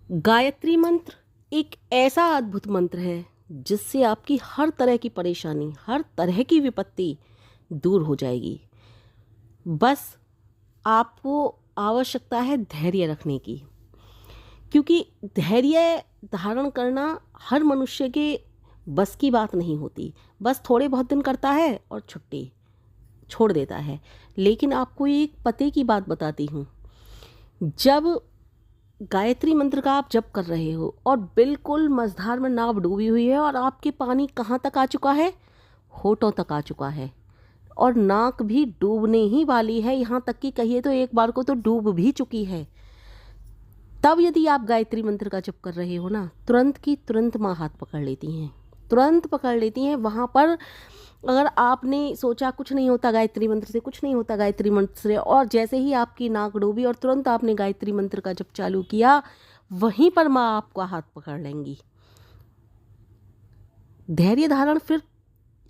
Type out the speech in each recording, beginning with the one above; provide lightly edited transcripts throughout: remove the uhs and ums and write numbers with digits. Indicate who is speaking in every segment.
Speaker 1: गायत्री मंत्र एक ऐसा अद्भुत मंत्र है जिससे आपकी हर तरह की परेशानी, हर तरह की विपत्ति दूर हो जाएगी। बस आपको आवश्यकता है धैर्य रखने की, क्योंकि धैर्य धारण करना हर मनुष्य के बस की बात नहीं होती। बस थोड़े बहुत दिन करता है और छुट्टी छोड़ देता है। लेकिन आपको एक पते की बात बताती हूँ, जब गायत्री मंत्र का आप जप कर रहे हो और बिल्कुल मझधार में नाव डूबी हुई है और आपके पानी कहाँ तक आ चुका है, होठों तक आ चुका है और नाक भी डूबने ही वाली है, यहाँ तक कि कहिए तो एक बार को तो डूब भी चुकी है, तब यदि आप गायत्री मंत्र का जप कर रहे हो ना, तुरंत की तुरंत माँ हाथ पकड़ लेती हैं, तुरंत पकड़ लेती हैं। वहाँ पर अगर आपने सोचा कुछ नहीं होता गायत्री मंत्र से, कुछ नहीं होता गायत्री मंत्र से, और जैसे ही आपकी नाक डूबी और तुरंत आपने गायत्री मंत्र का जप चालू किया, वहीं पर माँ आपका हाथ पकड़ लेंगी। धैर्य धारण, फिर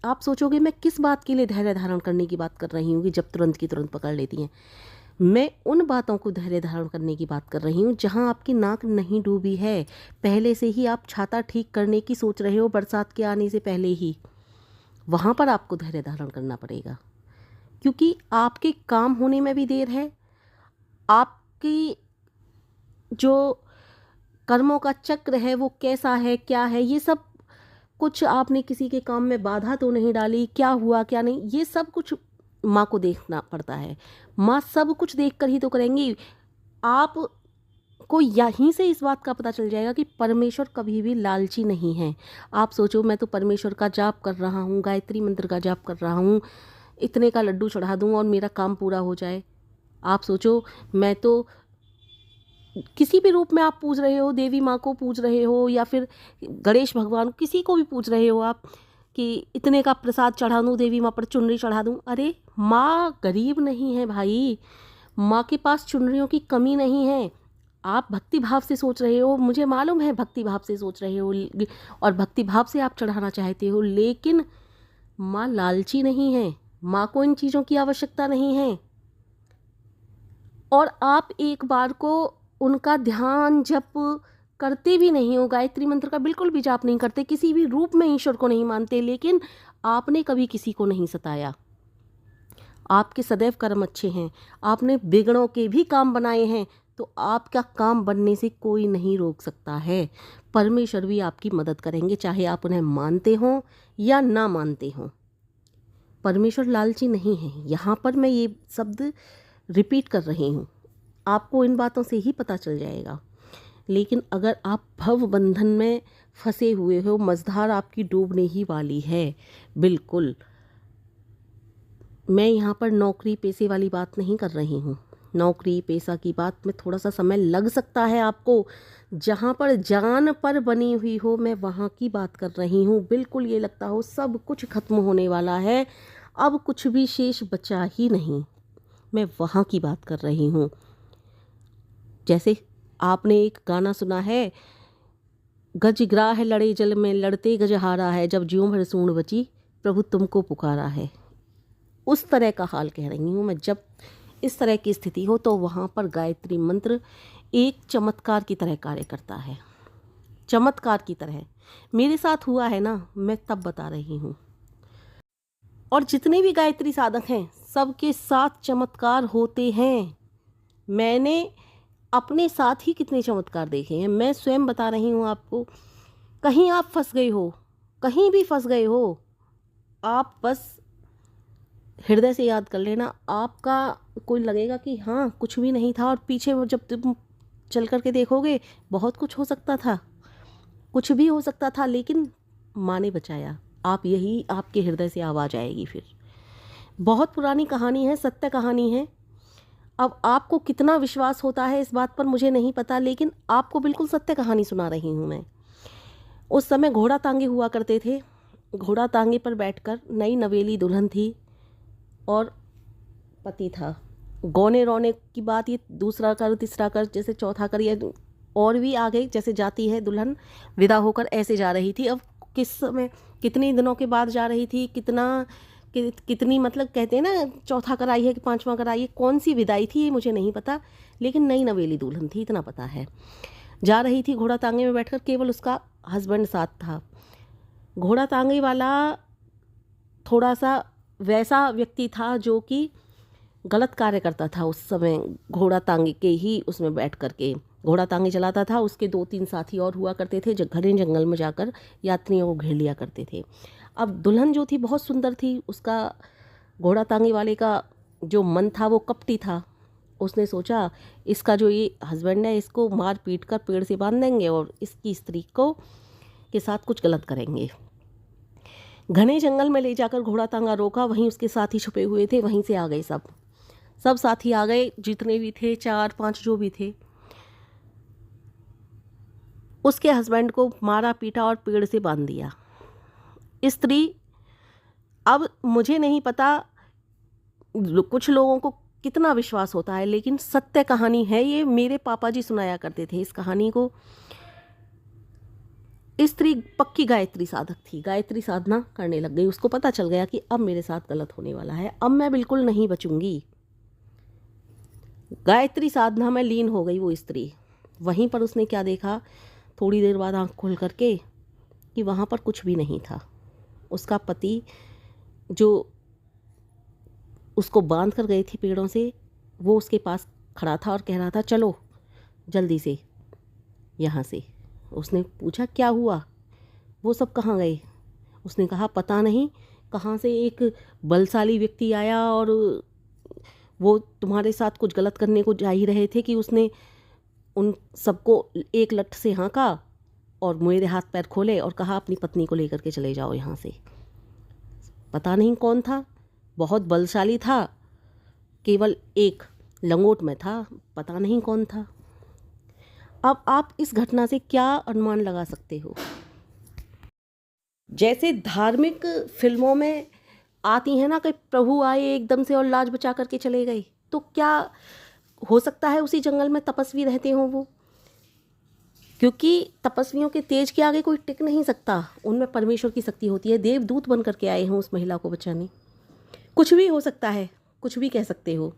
Speaker 1: आप सोचोगे मैं किस बात के लिए धैर्य धारण करने की बात कर रही हूँ कि जब तुरंत की तुरंत पकड़ लेती हैं। मैं उन बातों को धैर्य धारण करने की बात कर रही हूँ जहाँ आपकी नाक नहीं डूबी है, पहले से ही आप छाता ठीक करने की सोच रहे हो बरसात के आने से पहले ही, वहाँ पर आपको धैर्य धारण करना पड़ेगा, क्योंकि आपके काम होने में भी देर है। आपकी जो कर्मों का चक्र है वो कैसा है, क्या है, ये सब कुछ आपने किसी के काम में बाधा तो नहीं डाली, क्या हुआ क्या नहीं, ये सब कुछ माँ को देखना पड़ता है। माँ सब कुछ देखकर ही तो करेंगी। आप को यहीं से इस बात का पता चल जाएगा कि परमेश्वर कभी भी लालची नहीं है। आप सोचो मैं तो परमेश्वर का जाप कर रहा हूँ, गायत्री मंत्र का जाप कर रहा हूँ, इतने का लड्डू चढ़ा दूँ और मेरा काम पूरा हो जाए। आप सोचो मैं तो किसी भी रूप में आप पूज रहे हो, देवी माँ को पूज रहे हो या फिर गणेश भगवान, किसी को भी पूज रहे हो आप, कि इतने का प्रसाद चढ़ा दूँ, देवी माँ पर चुनरी चढ़ा दूँ। अरे माँ गरीब नहीं है भाई, माँ के पास चुनरियों की कमी नहीं है। आप भक्ति भाव से सोच रहे हो, मुझे मालूम है भक्ति भाव से सोच रहे हो और भक्ति भाव से आप चढ़ाना चाहते हो, लेकिन माँ लालची नहीं है, माँ को इन चीज़ों की आवश्यकता नहीं है। और आप एक बार को उनका ध्यान जप करते भी नहीं हो, गायत्री मंत्र का बिल्कुल भी जाप नहीं करते, किसी भी रूप में ईश्वर को नहीं मानते, लेकिन आपने कभी किसी को नहीं सताया, आपके सदैव कर्म अच्छे हैं, आपने बिगड़ों के भी काम बनाए हैं, तो आपका काम बनने से कोई नहीं रोक सकता है। परमेश्वर भी आपकी मदद करेंगे, चाहे आप उन्हें मानते हो या ना मानते हो। परमेश्वर लालची नहीं है। यहाँ पर मैं ये शब्द रिपीट कर रही हूँ, आपको इन बातों से ही पता चल जाएगा। लेकिन अगर आप भव बंधन में फंसे हुए हो, मझधार आपकी डूबने ही वाली है, बिल्कुल, मैं यहाँ पर नौकरी पेशे वाली बात नहीं कर रही हूँ। नौकरी पेशा की बात में थोड़ा सा समय लग सकता है आपको, जहाँ पर जान पर बनी हुई हो, मैं वहाँ की बात कर रही हूँ। बिल्कुल ये लगता हो सब कुछ खत्म होने वाला है, अब कुछ भी शेष बचा ही नहीं, मैं वहाँ की बात कर रही हूँ। जैसे आपने एक गाना सुना है, गजग्राह लड़े जल में लड़ते गजहारा है, जब ज्यों भर सूंड बची प्रभु तुमको पुकारा है। उस तरह का हाल कह रही हूँ मैं। जब इस तरह की स्थिति हो तो वहाँ पर गायत्री मंत्र एक चमत्कार की तरह कार्य करता है, चमत्कार की तरह। मेरे साथ हुआ है ना, मैं तब बता रही हूँ। और जितने भी गायत्री साधक हैं सबके साथ चमत्कार होते हैं। मैंने अपने साथ ही कितने चमत्कार देखे हैं, मैं स्वयं बता रही हूँ आपको। कहीं आप फंस गए हो, कहीं भी फंस गए हो, आप बस हृदय से याद कर लेना, आपका कोई लगेगा कि हाँ कुछ भी नहीं था, और पीछे वो जब तुम चल कर के देखोगे बहुत कुछ हो सकता था, कुछ भी हो सकता था, लेकिन माँ ने बचाया। आप यही आपके हृदय से आवाज़ आएगी। फिर बहुत पुरानी कहानी है, सत्य कहानी है। अब आपको कितना विश्वास होता है इस बात पर मुझे नहीं पता, लेकिन आपको बिल्कुल सत्य कहानी सुना रही हूँ मैं। उस समय घोड़ा तांगे हुआ करते थे। घोड़ा तांगे पर बैठकर नई नवेली दुल्हन थी और पति था। गौने रोने की बात ये दूसरा कर, तीसरा कर, जैसे चौथा कर, या और भी आगे जैसे जाती है दुल्हन विदा होकर, ऐसे जा रही थी। अब किस समय, कितने दिनों के बाद जा रही थी, कितनी मतलब कहते हैं ना, चौथा कर आई है कि पांचवा कर आई है, कौन सी विदाई थी ये मुझे नहीं पता, लेकिन नई नवेली दुल्हन थी, इतना पता है। जा रही थी घोड़ा तांगे में बैठकर, केवल उसका हस्बैंड साथ था। घोड़ा तांगे वाला थोड़ा सा वैसा व्यक्ति था जो कि गलत कार्य करता था उस समय, घोड़ा तांगे के ही उसमें बैठ करके घोड़ा तांगे चलाता था। उसके 2-3 साथी और हुआ करते थे जो घने जंगल में जाकर यात्रियों को घेर लिया करते थे। अब दुल्हन जो थी बहुत सुंदर थी, उसका घोड़ा तांगे वाले का जो मन था वो कपटी था। उसने सोचा इसका जो ये हस्बैंड है इसको मार पीट कर पेड़ से बांध देंगे और इसकी स्त्री को के साथ कुछ गलत करेंगे। घने जंगल में ले जाकर घोड़ा तांगा रोका, वहीं उसके साथी छुपे हुए थे, वहीं से आ गए सब साथी आ गए, जितने भी थे 4-5 जो भी थे। उसके हस्बैंड को मारा पीटा और पेड़ से बांध दिया। स्त्री, अब मुझे नहीं पता कुछ लोगों को कितना विश्वास होता है, लेकिन सत्य कहानी है ये, मेरे पापा जी सुनाया करते थे इस कहानी को। स्त्री पक्की गायत्री साधक थी, गायत्री साधना करने लग गई। उसको पता चल गया कि अब मेरे साथ गलत होने वाला है, अब मैं बिल्कुल नहीं बचूंगी। गायत्री साधना में लीन हो गई वो स्त्री। वहीं पर उसने क्या देखा, थोड़ी देर बाद आंख खोल करके, कि वहाँ पर कुछ भी नहीं था। उसका पति जो उसको बांध कर गए थे पेड़ों से, वो उसके पास खड़ा था और कह रहा था चलो जल्दी से यहाँ से। उसने पूछा क्या हुआ, वो सब कहाँ गए? उसने कहा पता नहीं कहाँ से एक बलशाली व्यक्ति आया और वो तुम्हारे साथ कुछ गलत करने को जा ही रहे थे कि उसने उन सबको एक लठ से हाँका और मेरे हाथ पैर खोले और कहा अपनी पत्नी को लेकर के चले जाओ यहाँ से। पता नहीं कौन था, बहुत बलशाली था, केवल एक लंगोट में था, पता नहीं कौन था। अब आप इस घटना से क्या अनुमान लगा सकते हो? जैसे धार्मिक फिल्मों में आती हैं ना कि प्रभु आए एकदम से और लाज बचा करके चले गए, तो क्या हो सकता है उसी जंगल में तपस्वी रहते हों वो? क्योंकि तपस्वियों के तेज के आगे कोई टिक नहीं सकता, उनमें परमेश्वर की शक्ति होती है। देवदूत बन करके आए हों उस महिला को बचाने। कुछ भी हो सकता है, कुछ भी कह सकते हो।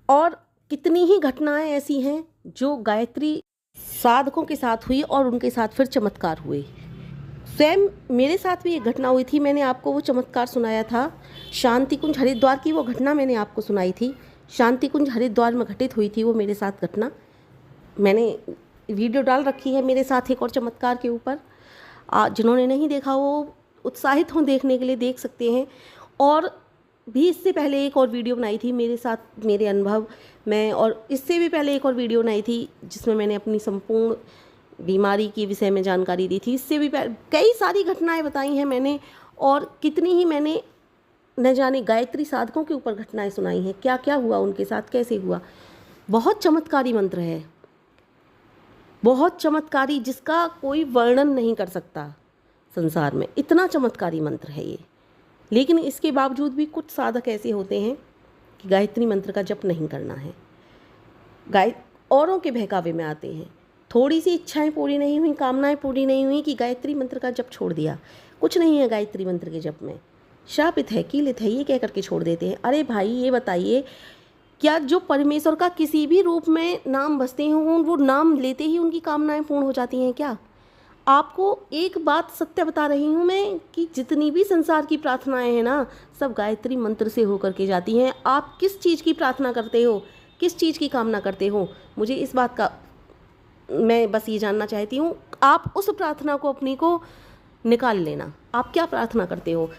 Speaker 1: और कितनी ही घटनाएं ऐसी हैं जो गायत्री साधकों के साथ हुई और उनके साथ फिर चमत्कार हुए। स्वयं मेरे साथ भी एक घटना हुई थी, मैंने आपको वो चमत्कार सुनाया था। शांति कुंज हरिद्वार की वो घटना मैंने आपको सुनाई थी। शांति कुंज हरिद्वार में घटित हुई थी वो मेरे साथ घटना। मैंने वीडियो डाल रखी है मेरे साथ एक और चमत्कार के ऊपर। जिन्होंने नहीं देखा वो उत्साहित हों देखने के लिए, देख सकते हैं। और भी इससे पहले एक और वीडियो बनाई थी मेरे साथ, मेरे अनुभव में, और इससे भी पहले एक और वीडियो बनाई थी जिसमें मैंने अपनी संपूर्ण बीमारी के विषय में जानकारी दी थी। इससे भी कई सारी घटनाएं बताई हैं मैंने, और कितनी ही मैंने न जाने गायत्री साधकों के ऊपर घटनाएं सुनाई हैं, क्या क्या हुआ उनके साथ, कैसे हुआ। बहुत चमत्कारी मंत्र है, बहुत चमत्कारी, जिसका कोई वर्णन नहीं कर सकता संसार में, इतना चमत्कारी मंत्र है ये। लेकिन इसके बावजूद भी कुछ साधक ऐसे होते हैं कि गायत्री मंत्र का जप नहीं करना है, औरों के बहकावे में आते हैं। थोड़ी सी इच्छाएं पूरी नहीं हुई, कामनाएं पूरी नहीं हुई कि गायत्री मंत्र का जप छोड़ दिया। कुछ नहीं है गायत्री मंत्र के जप में, शापित है, कीलित है, ये कह करके छोड़ देते हैं। अरे भाई ये बताइए, क्या जो परमेश्वर का किसी भी रूप में नाम बसते हों, वो नाम लेते ही उनकी कामनाएं पूर्ण हो जाती हैं क्या? आपको एक बात सत्य बता रही हूँ मैं कि जितनी भी संसार की प्रार्थनाएं हैं ना, सब गायत्री मंत्र से होकर के जाती हैं। आप किस चीज़ की प्रार्थना करते हो, किस चीज़ की कामना करते हो, मुझे इस बात का मैं बस ये जानना चाहती हूँ। आप उस प्रार्थना को अपनी को निकाल लेना, आप क्या प्रार्थना करते हो।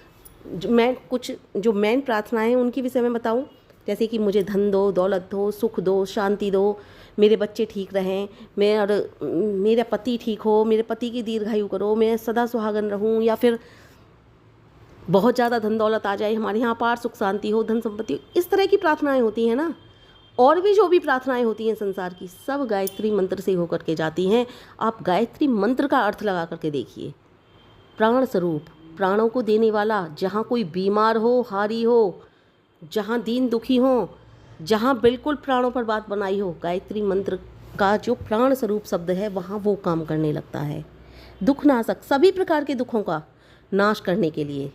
Speaker 1: मैं कुछ जो मेन प्रार्थनाएं हैं उनकी विषय में बताऊँ, जैसे कि मुझे धन दो, दौलत दो, सुख दो, शांति दो, मेरे बच्चे ठीक रहें, मेरा पति ठीक हो, मेरे पति की दीर्घायु करो, मैं सदा सुहागन रहूं, या फिर बहुत ज़्यादा धन दौलत आ जाए, हमारे यहाँ अपार सुख शांति हो, धन संपत्ति, इस तरह की प्रार्थनाएं होती हैं ना। और भी जो भी प्रार्थनाएं होती हैं संसार की, सब गायत्री मंत्र से होकर के जाती हैं। आप गायत्री मंत्र का अर्थ लगा करके देखिए। प्राण स्वरूप, प्राणों को देने वाला, जहाँ कोई बीमार हो, हारी हो, जहाँ दीन दुखी हो, जहाँ बिल्कुल प्राणों पर बात बनाई हो, गायत्री मंत्र का जो प्राण स्वरूप शब्द है वहाँ वो काम करने लगता है। दुख नाशक, सभी प्रकार के दुखों का नाश करने के लिए,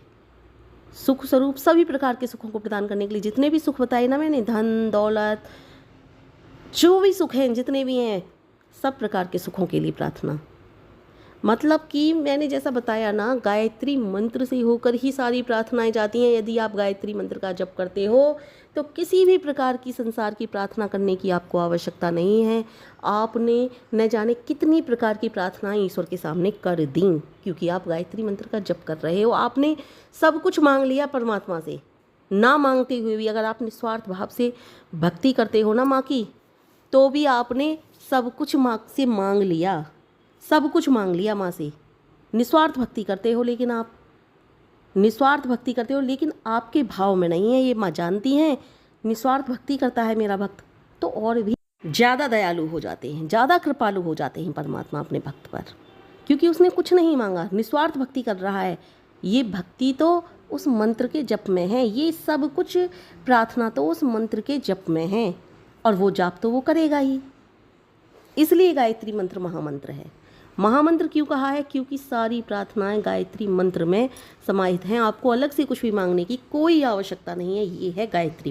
Speaker 1: सुख स्वरूप, सभी प्रकार के सुखों को प्रदान करने के लिए, जितने भी सुख बताए ना मैंने, धन दौलत, जो भी सुख हैं, जितने भी हैं, सब प्रकार के सुखों के लिए प्रार्थना। मतलब कि मैंने जैसा बताया ना, गायत्री मंत्र से होकर ही सारी प्रार्थनाएं जाती हैं। यदि आप गायत्री मंत्र का जप करते हो तो किसी भी प्रकार की संसार की प्रार्थना करने की आपको आवश्यकता नहीं है। आपने न जाने कितनी प्रकार की प्रार्थनाएं ईश्वर के सामने कर दी, क्योंकि आप गायत्री मंत्र का जप कर रहे हो। आपने सब कुछ मांग लिया परमात्मा से। ना मांगते हुए भी अगर आप निस्वार्थ भाव से भक्ति करते हो ना माँ की, तो भी आपने सब कुछ माँ से मांग लिया, सब कुछ मांग लिया माँ से। निस्वार्थ भक्ति करते हो, लेकिन आप निस्वार्थ भक्ति करते हो, लेकिन आपके भाव में नहीं है, ये माँ जानती हैं। निस्वार्थ भक्ति करता है मेरा भक्त तो और भी ज़्यादा दयालु हो जाते हैं, ज़्यादा कृपालु हो जाते हैं परमात्मा अपने भक्त पर, क्योंकि उसने कुछ नहीं मांगा, निस्वार्थ भक्ति कर रहा है। ये भक्ति तो उस मंत्र के जप में है, ये सब कुछ प्रार्थना तो उस मंत्र के जप में है, और वो जाप तो वो करेगा ही। इसलिए गायत्री मंत्र महामंत्र है। महामंत्र क्यों कहा है? क्योंकि सारी प्रार्थनाएं गायत्री मंत्र में समाहित हैं। आपको अलग से कुछ भी मांगने की कोई आवश्यकता नहीं है। ये है गायत्री